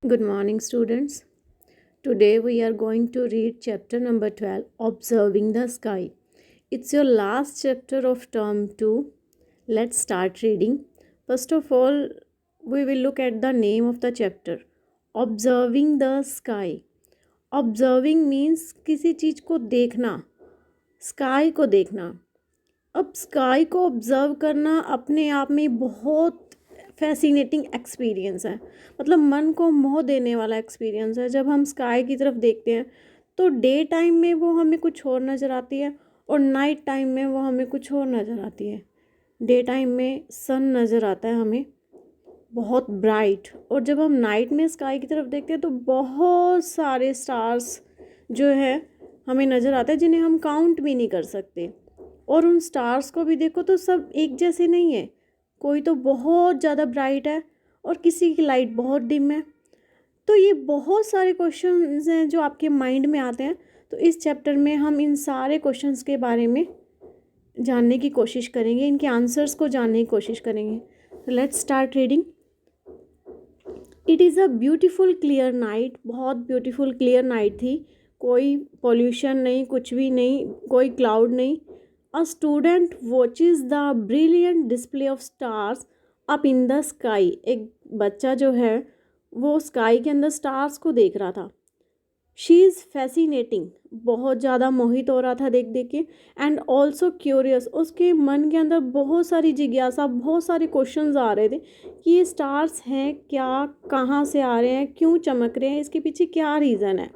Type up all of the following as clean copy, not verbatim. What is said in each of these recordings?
Good morning, students. Today we are going to read chapter number 12, Observing the Sky. It's your last chapter of term 2. Let's start reading. First of all, we will look at the name of the chapter, Observing the Sky. Observing means किसी चीज़ को देखना, sky को देखना. अब sky को observe करना अपने आप में बहुत फैसिनेटिंग एक्सपीरियंस है. मतलब मन को मोह देने वाला एक्सपीरियंस है. जब हम स्काई की तरफ देखते हैं तो डे टाइम में वो हमें कुछ और नज़र आती है और नाइट टाइम में वो हमें कुछ और नज़र आती है. डे टाइम में सन नज़र आता है हमें बहुत ब्राइट, और जब हम नाइट में स्काई की तरफ देखते हैं तो बहुत सारे स्टार्स जो है हमें नज़र आते हैं जिन्हें हम काउंट भी नहीं कर सकते. और उन स्टार्स को भी देखो तो सब एक जैसे नहीं है. कोई तो बहुत ज़्यादा ब्राइट है और किसी की लाइट बहुत डिम है. तो ये बहुत सारे क्वेश्चंस हैं जो आपके माइंड में आते हैं. तो इस चैप्टर में हम इन सारे क्वेश्चंस के बारे में जानने की कोशिश करेंगे, इनके आंसर्स को जानने की कोशिश करेंगे. Let's start reading. It is a beautiful clear night. बहुत ब्यूटीफुल क्लियर नाइट थी. कोई पॉल्यूशन नहीं, कुछ भी नहीं, कोई क्लाउड नहीं. A student watches the brilliant display of stars up in the sky. एक बच्चा जो है वो स्काई के अंदर स्टार्स को देख रहा था. She is fascinating. बहुत ज़्यादा मोहित हो रहा था देख देख के. And also curious. उसके मन के अंदर बहुत सारी जिज्ञासा, बहुत सारे क्वेश्चंस आ रहे थे कि ये स्टार्स हैं क्या, कहाँ से आ रहे हैं, क्यों चमक रहे हैं, इसके पीछे क्या रीज़न है.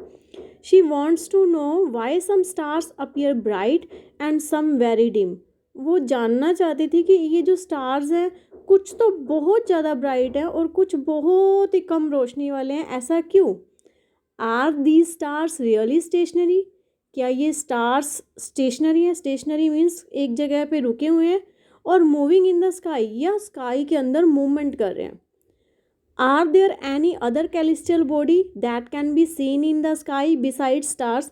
She wants to know why some stars appear bright and some very dim. वो जानना चाहती थी कि ये जो स्टार्स हैं कुछ तो बहुत ज़्यादा ब्राइट है और कुछ बहुत ही कम रोशनी वाले हैं. ऐसा क्यों? Are these stars really stationary? क्या ये स्टार्स स्टेशनरी हैं? स्टेशनरी मीन्स एक जगह पे रुके हुए हैं. और मूविंग इन द स्काई, या स्काई के अंदर मूवमेंट कर रहे हैं. Are there any other celestial body that can be seen in the sky besides stars?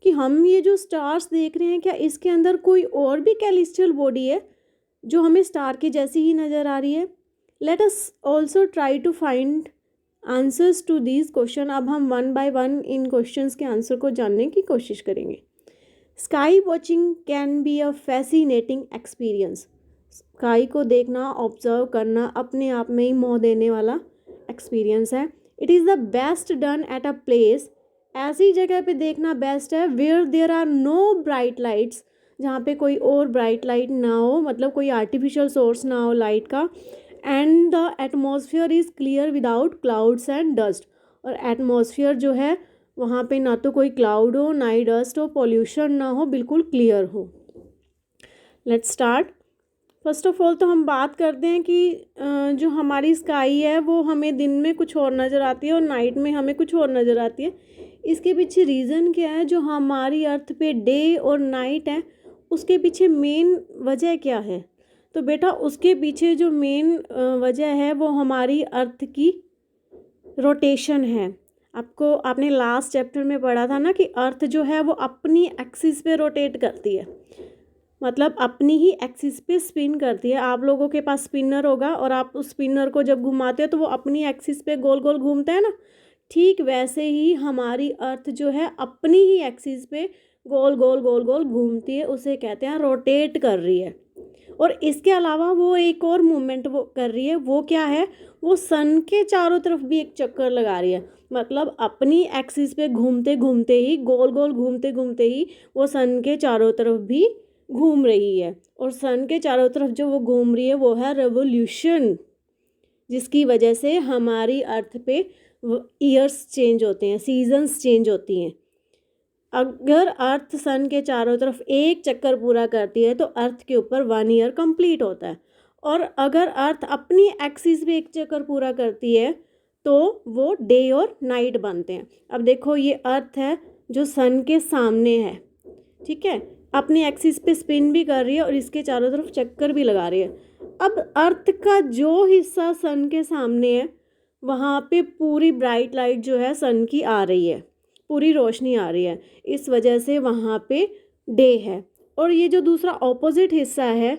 कि हम ये जो स्टार्स देख रहे हैं क्या इसके अंदर कोई और भी celestial body है जो हमें स्टार की जैसी ही नज़र आ रही है. Let us also try to find answers to these questions. अब हम one by one in questions के आंसर को जानने की कोशिश करेंगे. Sky watching can be a fascinating experience. Sky को देखना, ऑब्जर्व करना अपने आप में ही मोह देने वाला एक्सपीरियंस है. It is the best done at a place. ऐसी जगह पे देखना बेस्ट है where there are no bright lights, जहाँ पे कोई और ब्राइट लाइट ना हो, मतलब कोई आर्टिफिशियल सोर्स ना हो लाइट का. And the atmosphere is clear without clouds and dust. और एटमॉस्फेयर जो है वहाँ पे ना तो कोई क्लाउड हो, ना ही डस्ट हो, पॉल्यूशन ना हो, बिल्कुल क्लियर हो. Let's start. First of all तो हम बात करते हैं कि जो हमारी स्काई है वो हमें दिन में कुछ और नज़र आती है और नाइट में हमें कुछ और नज़र आती है. इसके पीछे रीज़न क्या है? जो हमारी अर्थ पे डे और नाइट है उसके पीछे मेन वजह क्या है? तो बेटा उसके पीछे जो मेन वजह है वो हमारी अर्थ की रोटेशन है. आपने लास्ट चैप्टर में पढ़ा था ना कि अर्थ जो है वो अपनी एक्सिस पे रोटेट करती है, मतलब अपनी ही एक्सिस पे स्पिन करती है. आप लोगों के पास स्पिनर होगा और आप उस स्पिनर को जब घुमाते हो तो वो अपनी एक्सिस पे गोल गोल घूमता है ना. ठीक वैसे ही हमारी अर्थ जो है अपनी ही एक्सिस पे गोल गोल गोल गोल घूमती है. उसे कहते हैं रोटेट कर रही है. और इसके अलावा वो एक और मूवमेंट वो कर रही है. वो क्या है? वो सन के चारों तरफ भी एक चक्कर लगा रही है. मतलब अपनी एक्सिस पे घूमते घूमते ही, गोल गोल घूमते घूमते ही वो सन के चारों तरफ भी घूम रही है. और सन के चारों तरफ जो वो घूम रही है वो है रेवोल्यूशन, जिसकी वजह से हमारी अर्थ पे ईयर्स चेंज होते हैं, सीजन्स चेंज होती हैं. अगर अर्थ सन के चारों तरफ एक चक्कर पूरा करती है तो अर्थ के ऊपर 1 ईयर कंप्लीट होता है. और अगर अर्थ अपनी एक्सिस पे एक चक्कर पूरा करती है तो वो डे और नाइट बनते हैं. अब देखो ये अर्थ है जो सन के सामने है, ठीक है, अपनी एक्सिस पे स्पिन भी कर रही है और इसके चारों तरफ चक्कर भी लगा रही है. अब अर्थ का जो हिस्सा सन के सामने है वहाँ पे पूरी ब्राइट लाइट जो है सन की आ रही है, पूरी रोशनी आ रही है. इस वजह से वहाँ पे डे है. और ये जो दूसरा ऑपोजिट हिस्सा है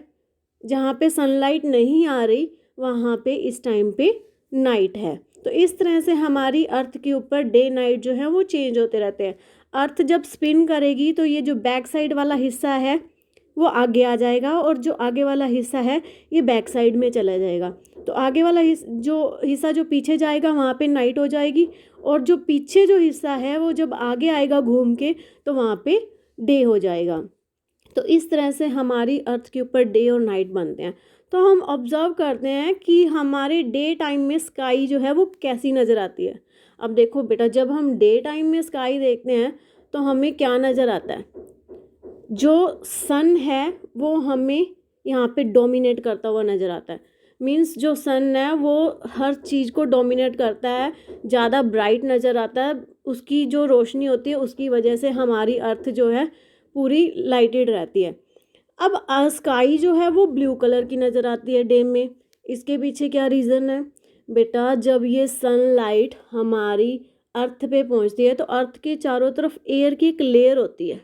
जहाँ पे सनलाइट नहीं आ रही वहाँ पे इस टाइम पे नाइट है. तो इस तरह से हमारी अर्थ के ऊपर डे नाइट जो है वो चेंज होते रहते हैं। अर्थ जब स्पिन करेगी तो ये जो बैक साइड वाला हिस्सा है वो आगे आ जाएगा और जो आगे वाला हिस्सा है ये बैक साइड में चला जाएगा। तो आगे वाला हिस्सा जो पीछे जाएगा वहाँ पे नाइट हो जाएगी, और जो पीछे जो हिस्सा है वो जब आगे आएगा घूम के तो वहाँ पे डे हो जाएगा। तो इस तरह से हमारी अर्थ के ऊपर डे और नाइट बनते हैं। तो हम ऑब्जर्व करते हैं कि हमारे डे टाइम में स्काई जो है वो कैसी नज़र आती है। अब देखो बेटा, जब हम डे टाइम में स्काई देखते हैं तो हमें क्या नज़र आता है? जो सन है वो हमें यहाँ पे डोमिनेट करता हुआ नज़र आता है। मीन्स जो सन है वो हर चीज़ को डोमिनेट करता है, ज़्यादा ब्राइट नज़र आता है, उसकी जो रोशनी होती है उसकी वजह से हमारी अर्थ जो है पूरी लाइटेड रहती है। अब स्काई जो है वो ब्लू कलर की नज़र आती है डे में। इसके पीछे क्या रीज़न है बेटा? जब ये सनलाइट हमारी अर्थ पे पहुंचती है तो अर्थ के चारों तरफ एयर की एक लेयर होती है,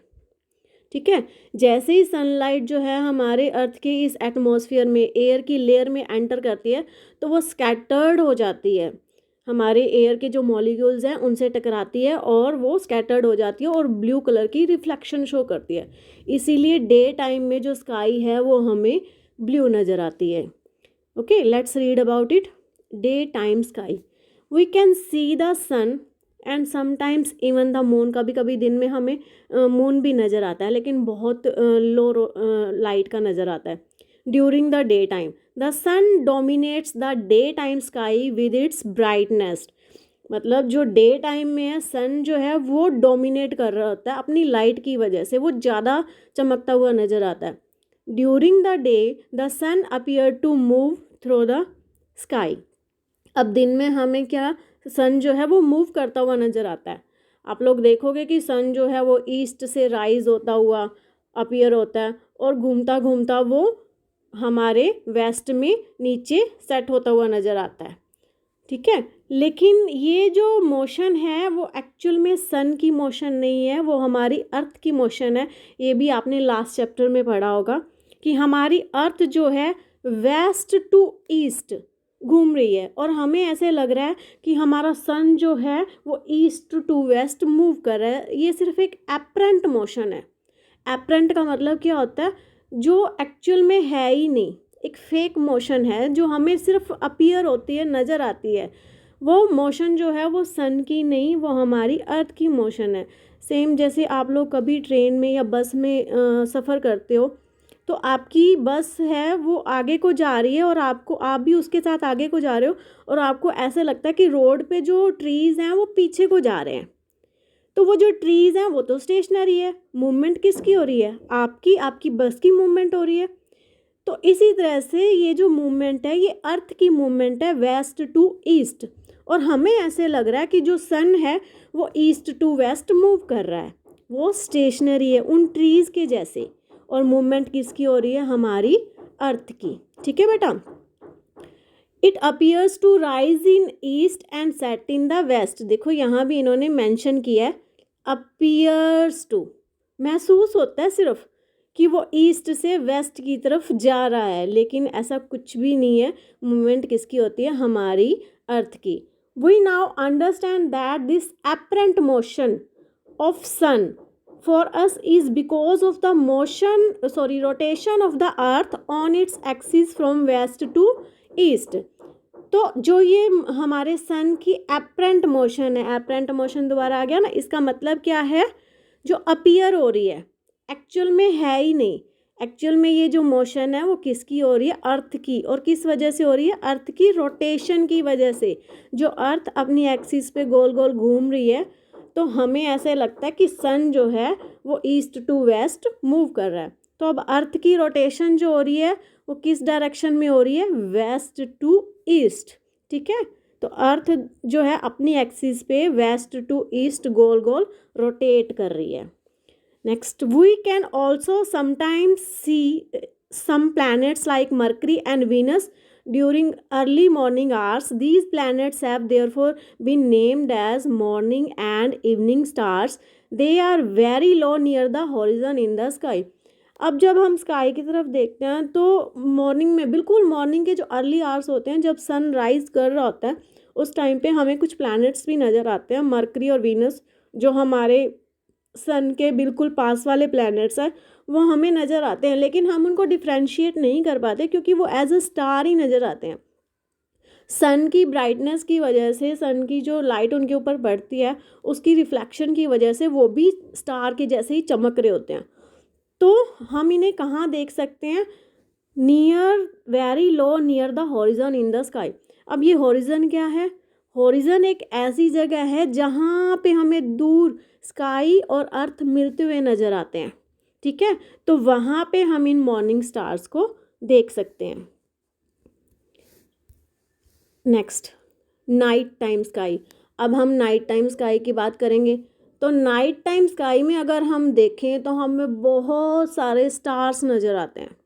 ठीक है। जैसे ही सनलाइट जो है हमारे अर्थ के इस एटमॉस्फेयर में एयर की लेयर में एंटर करती है तो वो स्कैटर्ड हो जाती है, हमारे एयर के जो मॉलिक्यूल्स हैं उनसे टकराती है और वो स्कैटर्ड हो जाती है और ब्लू कलर की रिफ्लेक्शन शो करती है। इसीलिए डे टाइम में जो स्काई है वो हमें ब्लू नज़र आती है। Okay, let's read about it. Day time sky, we can see the sun and sometimes even the moon. कभी कभी दिन में हमें मून भी नज़र आता है, लेकिन बहुत लो लाइट का नज़र आता है। During the day time the sun dominates the day time sky with its brightness. मतलब जो डे टाइम में है सन जो है वो डोमिनेट कर रहा होता है अपनी लाइट की वजह से, वो ज़्यादा चमकता हुआ नज़र आता है। During the day the sun appear to move through the sky. अब दिन में हमें क्या, सन जो है वो मूव करता हुआ नज़र आता है। आप लोग देखोगे कि सन जो है वो ईस्ट से राइज होता हुआ अपीयर होता है और घूमता घूमता वो हमारे वेस्ट में नीचे सेट होता हुआ नज़र आता है, ठीक है। लेकिन ये जो मोशन है वो एक्चुअल में सन की मोशन नहीं है, वो हमारी अर्थ की मोशन है। ये भी आपने लास्ट चैप्टर में पढ़ा होगा कि हमारी अर्थ जो है वेस्ट टू ईस्ट घूम रही है और हमें ऐसे लग रहा है कि हमारा सन जो है वो ईस्ट टू वेस्ट मूव कर रहा है। ये सिर्फ एक एपरेंट मोशन है। एपरेंट का मतलब क्या होता है? जो एक्चुअल में है ही नहीं, एक फेक मोशन है जो हमें सिर्फ अपीयर होती है, नज़र आती है। वो मोशन जो है वो सन की नहीं, वो हमारी अर्थ की मोशन है। सेम जैसे आप लोग कभी ट्रेन में या बस में सफ़र करते हो तो आपकी बस है वो आगे को जा रही है और आप भी उसके साथ आगे को जा रहे हो और आपको ऐसे लगता है कि रोड पे जो ट्रीज़ हैं वो पीछे को जा रहे हैं। तो वो जो ट्रीज़ हैं वो तो स्टेशनरी है, मूवमेंट किसकी हो रही है? आपकी बस की मूवमेंट हो रही है। तो इसी तरह से ये जो मूवमेंट है ये अर्थ की मूवमेंट है, वेस्ट टू ईस्ट। और हमें ऐसे लग रहा है कि जो सन है वो ईस्ट टू वेस्ट मूव कर रहा है, वो स्टेशनरी है उन ट्रीज़ के जैसे। और मूवमेंट किसकी हो रही है? हमारी अर्थ की, ठीक है बेटा। It appears to rise in east and set in the west. देखो यहाँ भी इन्होंने मेंशन किया है अपीयर्स टू, महसूस होता है सिर्फ कि वो ईस्ट से वेस्ट की तरफ जा रहा है, लेकिन ऐसा कुछ भी नहीं है। मूवमेंट किसकी होती है? हमारी अर्थ की। We now understand that this apparent motion of sun for us is because of the rotation of the earth on its axis from west to east। तो जो ये हमारे सन की एपरेंट मोशन है, एपरेंट मोशन दोबारा आ गया ना, इसका मतलब क्या है? जो अपीयर हो रही है, एक्चुअल में है ही नहीं। एक्चुअल में ये जो मोशन है वो किसकी हो रही है? अर्थ की। और किस वजह से हो रही है? अर्थ की रोटेशन की वजह से। जो अर्थ अपनी एक्सिस पे गोल गोल घूम रही है तो हमें ऐसे लगता है कि सन जो है वो ईस्ट टू वेस्ट मूव कर रहा है। तो अब अर्थ की रोटेशन जो हो रही है वो किस डायरेक्शन में हो रही है? वेस्ट टू ईस्ट, ठीक है। तो अर्थ जो है अपनी एक्सिस पे वेस्ट टू ईस्ट गोल गोल रोटेट कर रही है। Next, we can also sometimes see some planets like Mercury and Venus during early morning hours. These planets have therefore been named as morning and evening stars. They are very low near the horizon in the sky. अब जब हम sky की तरफ देखते हैं तो morning में, बिल्कुल मॉर्निंग के जो अर्ली आवर्स होते हैं जब सन राइज कर रहा होता है उस टाइम पे हमें कुछ प्लैनेट्स भी नज़र आते हैं, मरकरी और वीनस जो हमारे सन के बिल्कुल पास वाले प्लैनेट्स हैं वो हमें नज़र आते हैं, लेकिन हम उनको डिफ्रेंशिएट नहीं कर पाते क्योंकि वो एज अ स्टार ही नज़र आते हैं। सन की ब्राइटनेस की वजह से, सन की जो लाइट उनके ऊपर पड़ती है उसकी रिफ्लेक्शन की वजह से वो भी स्टार के जैसे ही चमक रहे होते हैं। तो हम इन्हें कहाँ देख सकते हैं? Near, very low near the horizon in the sky. अब ये हॉरिजन क्या है? हॉरिजन एक ऐसी जगह है जहाँ पे हमें दूर स्काई और अर्थ मिलते हुए नज़र आते हैं, ठीक है? तो वहाँ पे हम इन मॉर्निंग स्टार्स को देख सकते हैं। Next, night time sky. अब हम नाइट टाइम स्काई की बात करेंगे। तो नाइट टाइम स्काई में अगर हम देखें तो हमें बहुत सारे स्टार्स नज़र आते हैं।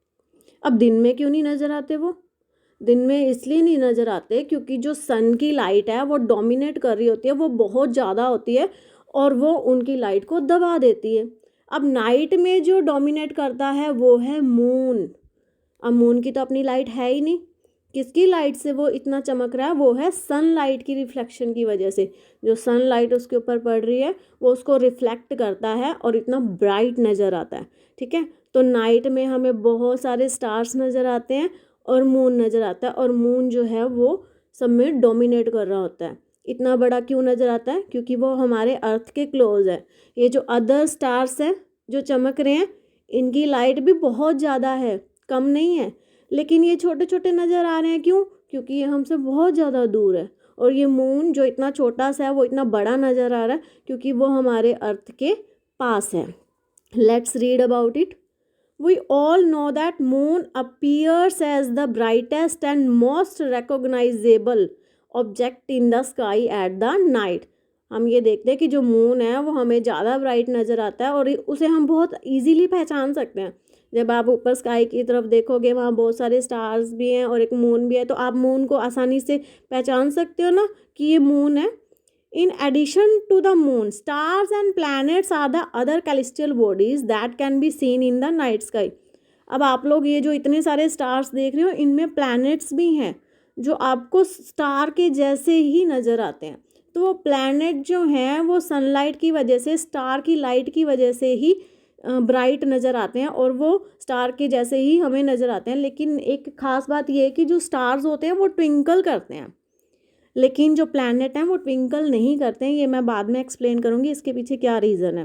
अब दिन में क्यों नहीं नज़र आते? वो दिन में इसलिए नहीं नज़र आते क्योंकि जो सन की लाइट है वो डोमिनेट कर रही होती है, वो बहुत ज़्यादा होती है और वो उनकी लाइट को दबा देती है। अब नाइट में जो डोमिनेट करता है वो है मून। अब मून की तो अपनी लाइट है ही नहीं, किसकी लाइट से वो इतना चमक रहा है? वो है सनलाइट की रिफ्लेक्शन की वजह से। जो सनलाइट उसके ऊपर पड़ रही है वो उसको रिफ्लेक्ट करता है और इतना ब्राइट नज़र आता है, ठीक है? तो नाइट में हमें बहुत सारे स्टार्स नज़र आते हैं और मून नज़र आता है, और मून जो है वो सब में डोमिनेट कर रहा होता है। इतना बड़ा क्यों नज़र आता है? क्योंकि वो हमारे अर्थ के क्लोज है। ये जो अदर स्टार्स हैं जो चमक रहे हैं इनकी लाइट भी बहुत ज़्यादा है, कम नहीं है, लेकिन ये छोटे छोटे नज़र आ रहे हैं। क्यों? क्योंकि ये हमसे बहुत ज़्यादा दूर है। और ये मून जो इतना छोटा सा है वो इतना बड़ा नज़र आ रहा है क्योंकि वो हमारे अर्थ के पास है। Let's read about it. We all know that moon appears as the brightest and most recognizable object in the sky at the night. हम ये देखते हैं कि जो मून है वो हमें ज़्यादा ब्राइट नज़र आता है और उसे हम बहुत इजीली पहचान सकते हैं। जब आप ऊपर स्काई की तरफ देखोगे वहाँ बहुत सारे स्टार्स भी हैं और एक मून भी है, तो आप मून को आसानी से पहचान सकते हो ना कि ये मून है। In addition to the moon, stars and planets are the other celestial bodies that can be seen in the night sky. अब आप लोग ये जो इतने सारे स्टार्स देख रहे हो इनमें प्लैनेट्स भी हैं जो आपको स्टार के जैसे ही नज़र आते हैं। तो वो प्लैनेट जो हैं वो सनलाइट की वजह से, स्टार की लाइट की वजह से ही ब्राइट नज़र आते हैं और वो स्टार के जैसे ही हमें नज़र आते हैं। लेकिन एक ख़ास बात ये है कि जो स्टार्स होते हैं वो ट्विंकल करते हैं, लेकिन जो प्लैनेट हैं वो ट्विंकल नहीं करते हैं। ये मैं बाद में एक्सप्लेन करूँगी इसके पीछे क्या रीज़न है।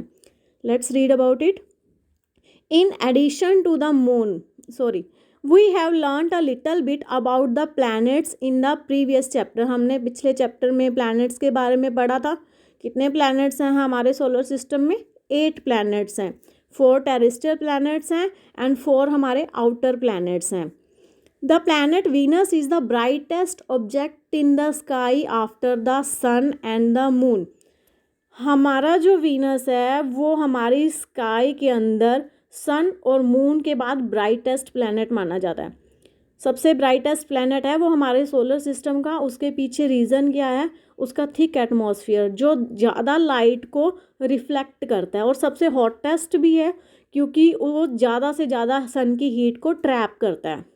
Let's read about it. In addition to the moon, we have learned a little bit about the planets in the previous chapter. हमने पिछले चैप्टर में प्लैनेट्स के बारे में पढ़ा था। कितने प्लैनेट्स हैं हमारे सोलर सिस्टम में? 8 प्लैनेट्स हैं। 4 टेरेस्ट्रियल प्लैनेट्स हैं एंड 4 हमारे आउटर प्लैनेट्स हैं। The planet Venus is the brightest object in the sky after the sun and the moon. हमारा जो वीनस है वो हमारी स्काई के अंदर सन और मून के बाद ब्राइटेस्ट प्लैनेट माना जाता है। सबसे ब्राइटेस्ट प्लैनेट है वो हमारे सोलर सिस्टम का। उसके पीछे रीज़न क्या है? उसका थिक एटमॉस्फेयर जो ज़्यादा लाइट को रिफ्लेक्ट करता है, और सबसे हॉटेस्ट भी है क्योंकि वो ज़्यादा से ज़्यादा सन की हीट को ट्रैप करता है।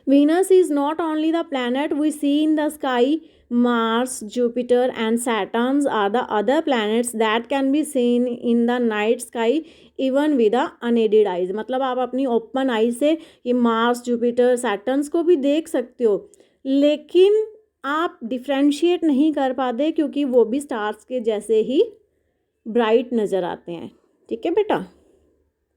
Venus is not only the planet we see in the sky. Mars, Jupiter and Saturn are the other planets that can be seen in the night sky even with the unaided eyes. मतलब आप अपनी open आई से ये Mars, Jupiter, Saturn's को भी देख सकते हो, लेकिन आप डिफ्रेंशिएट नहीं कर पाते क्योंकि वो भी स्टार्स के जैसे ही ब्राइट नज़र आते हैं। ठीक है बेटा।